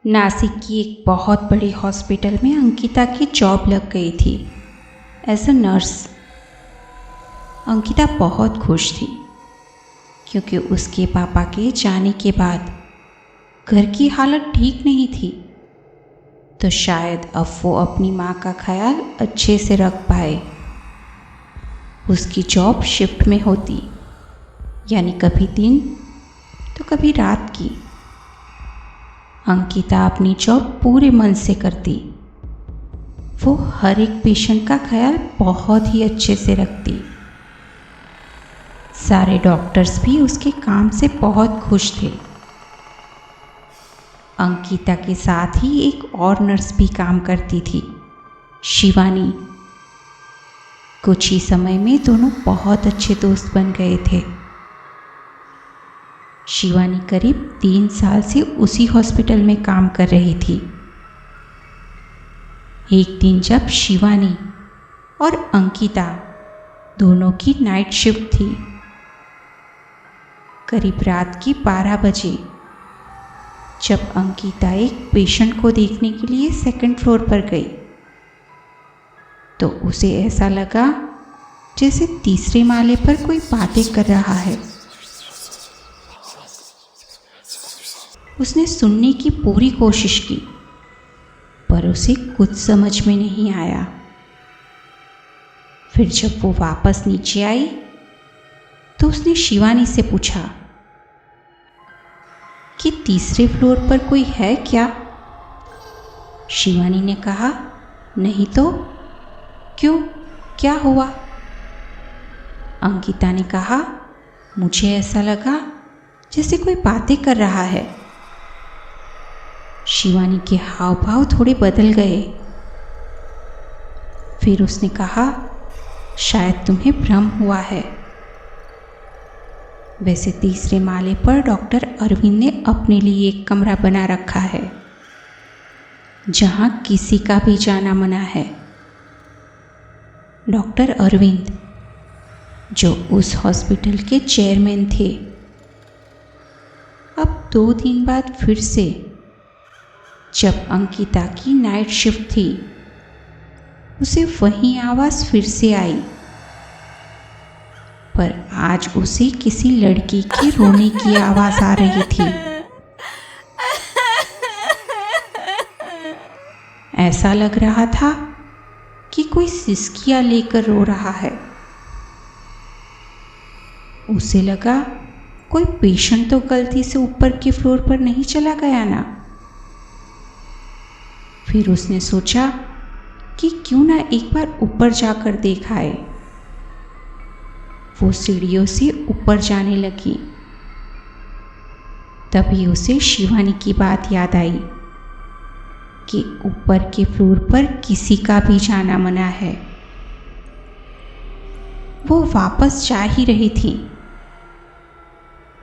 नासिक की एक बहुत बड़ी हॉस्पिटल में अंकिता की जॉब लग गई थी एज अ नर्स। अंकिता बहुत खुश थी क्योंकि उसके पापा के जाने के बाद घर की हालत ठीक नहीं थी, तो शायद अब वो अपनी माँ का ख्याल अच्छे से रख पाए। उसकी जॉब शिफ्ट में होती, यानी कभी दिन तो कभी रात की। अंकिता अपनी जॉब पूरे मन से करती। वो हर एक पेशेंट का ख्याल बहुत ही अच्छे से रखती। सारे डॉक्टर्स भी उसके काम से बहुत खुश थे। अंकिता के साथ ही एक और नर्स भी काम करती थी, शिवानी। कुछ ही समय में दोनों बहुत अच्छे दोस्त बन गए थे। शिवानी करीब 3 साल से उसी हॉस्पिटल में काम कर रही थी। एक दिन जब शिवानी और अंकिता दोनों की नाइट शिफ्ट थी, करीब रात की 12 बजे, जब अंकिता एक पेशेंट को देखने के लिए 2nd फ्लोर पर गई, तो उसे ऐसा लगा जैसे तीसरे माले पर कोई बातें कर रहा है। उसने सुनने की पूरी कोशिश की, पर उसे कुछ समझ में नहीं आया। फिर जब वो वापस नीचे आई तो उसने शिवानी से पूछा कि तीसरे फ्लोर पर कोई है क्या? शिवानी ने कहा, नहीं तो। क्यों, क्या हुआ? अंकिता ने कहा, मुझे ऐसा लगा जैसे कोई बातें कर रहा है। शिवानी के हाव भाव थोड़े बदल गए। फिर उसने कहा, शायद तुम्हें भ्रम हुआ है। वैसे तीसरे माले पर डॉक्टर अरविंद ने अपने लिए एक कमरा बना रखा है, जहां किसी का भी जाना मना है। डॉक्टर अरविंद, जो उस हॉस्पिटल के चेयरमैन थे, अब 2 दिन बाद फिर से, जब अंकिता की नाइट शिफ्ट थी, उसे वही आवाज़ फिर से आई, पर आज उसे किसी लड़की के रोने की आवाज़ आ रही थी। ऐसा लग रहा था कि कोई सिसकियां लेकर रो रहा है। उसे लगा कोई पेशेंट तो गलती से ऊपर के फ्लोर पर नहीं चला गया ना। फिर उसने सोचा कि क्यों ना एक बार ऊपर जाकर देख आए। वो सीढ़ियों से ऊपर जाने लगी। तभी उसे शिवानी की बात याद आई कि ऊपर के फ्लोर पर किसी का भी जाना मना है। वो वापस जा ही रही थी,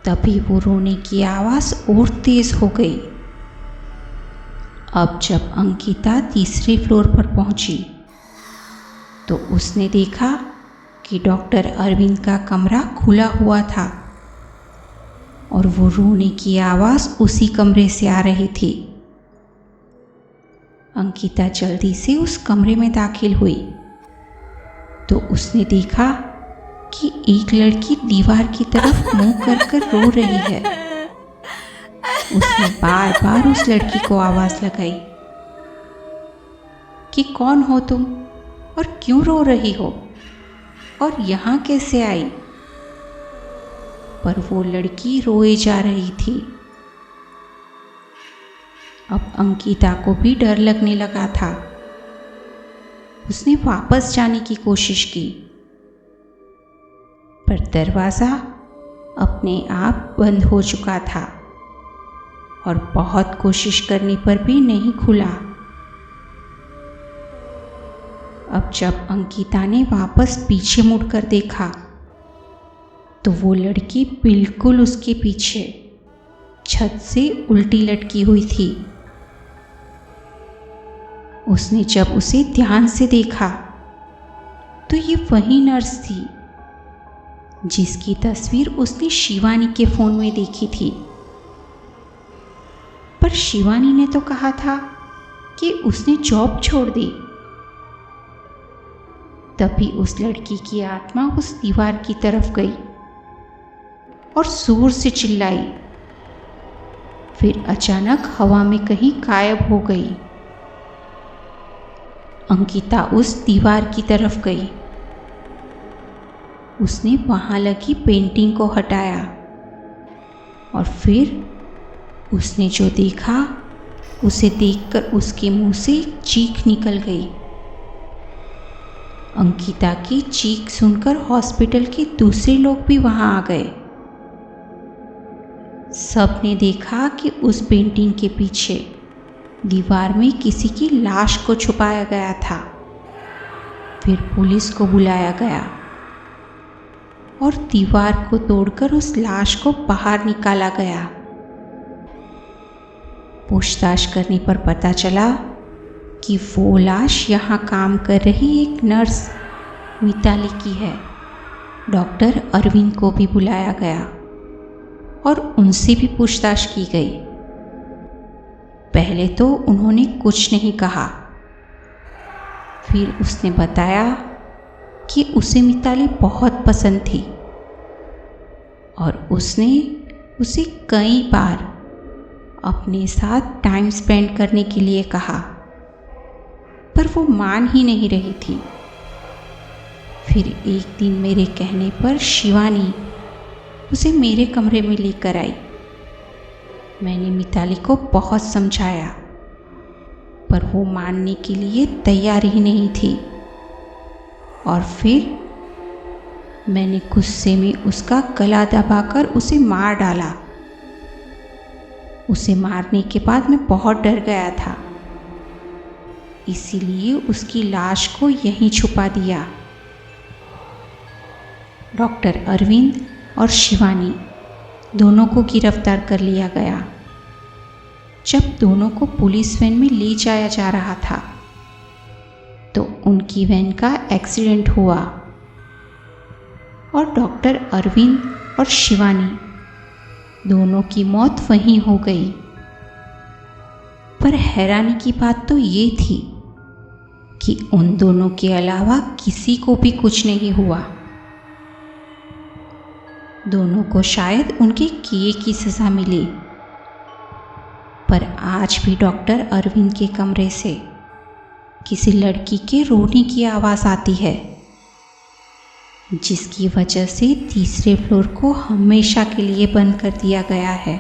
तभी वो रोने की आवाज़ और तेज हो गई। अब जब अंकिता तीसरे फ्लोर पर पहुंची, तो उसने देखा कि डॉक्टर अरविंद का कमरा खुला हुआ था और वो रोने की आवाज़ उसी कमरे से आ रही थी। अंकिता जल्दी से उस कमरे में दाखिल हुई, तो उसने देखा कि एक लड़की दीवार की तरफ मुंह कर कर रो रही है। उसने बार बार उस लड़की को आवाज़ लगाई कि कौन हो तुम और क्यों रो रही हो और यहाँ कैसे आई? पर वो लड़की रोए जा रही थी। अब अंकिता को भी डर लगने लगा था। उसने वापस जाने की कोशिश की, पर दरवाज़ा अपने आप बंद हो चुका था और बहुत कोशिश करने पर भी नहीं खुला। अब जब अंकिता ने वापस पीछे मुड़कर देखा, तो वो लड़की बिल्कुल उसके पीछे छत से उल्टी लटकी हुई थी। उसने जब उसे ध्यान से देखा, तो ये वही नर्स थी जिसकी तस्वीर उसने शिवानी के फ़ोन में देखी थी। पर शिवानी ने तो कहा था कि उसने जॉब छोड़ दी। तभी उस लड़की की आत्मा उस दीवार की तरफ गई और जोर से चिल्लाई, फिर अचानक हवा में कहीं गायब हो गई। अंकिता उस दीवार की तरफ गई। उसने वहां लगी पेंटिंग को हटाया और फिर उसने जो देखा उसे देखकर उसके मुंह से एक चीख निकल गई। अंकिता की चीख सुनकर हॉस्पिटल के दूसरे लोग भी वहां आ गए। सबने देखा कि उस पेंटिंग के पीछे दीवार में किसी की लाश को छुपाया गया था। फिर पुलिस को बुलाया गया और दीवार को तोड़कर उस लाश को बाहर निकाला गया। पूछताछ करने पर पता चला कि वो लाश यहाँ काम कर रही एक नर्स मिताली की है। डॉक्टर अरविंद को भी बुलाया गया और उनसे भी पूछताछ की गई। पहले तो उन्होंने कुछ नहीं कहा। फिर उसने बताया कि उसे मिताली बहुत पसंद थी और उसने उसे कई बार अपने साथ टाइम स्पेंड करने के लिए कहा, पर वो मान ही नहीं रही थी। फिर एक दिन मेरे कहने पर शिवानी उसे मेरे कमरे में लेकर आई। मैंने मिताली को बहुत समझाया, पर वो मानने के लिए तैयार ही नहीं थी। और फिर मैंने गुस्से में उसका गला दबाकर उसे मार डाला। उसे मारने के बाद मैं बहुत डर गया था, इसीलिए उसकी लाश को यहीं छुपा दिया। डॉक्टर अरविंद और शिवानी दोनों को गिरफ्तार कर लिया गया। जब दोनों को पुलिस वैन में ले जाया जा रहा था तो उनकी वैन का एक्सीडेंट हुआ और डॉक्टर अरविंद और शिवानी दोनों की मौत वहीं हो गई। पर हैरानी की बात तो ये थी कि उन दोनों के अलावा किसी को भी कुछ नहीं हुआ। दोनों को शायद उनके किए की सजा मिली। पर आज भी डॉक्टर अरविंद के कमरे से किसी लड़की के रोने की आवाज़ आती है, जिसकी वजह से तीसरे फ्लोर को हमेशा के लिए बंद कर दिया गया है।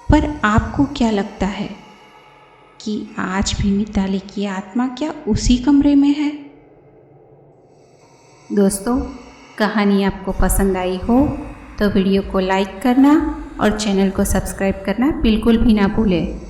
पर आपको क्या लगता है कि आज भी मिताली की आत्मा क्या उसी कमरे में है? दोस्तों, कहानी आपको पसंद आई हो तो वीडियो को लाइक करना और चैनल को सब्सक्राइब करना बिल्कुल भी ना भूलें।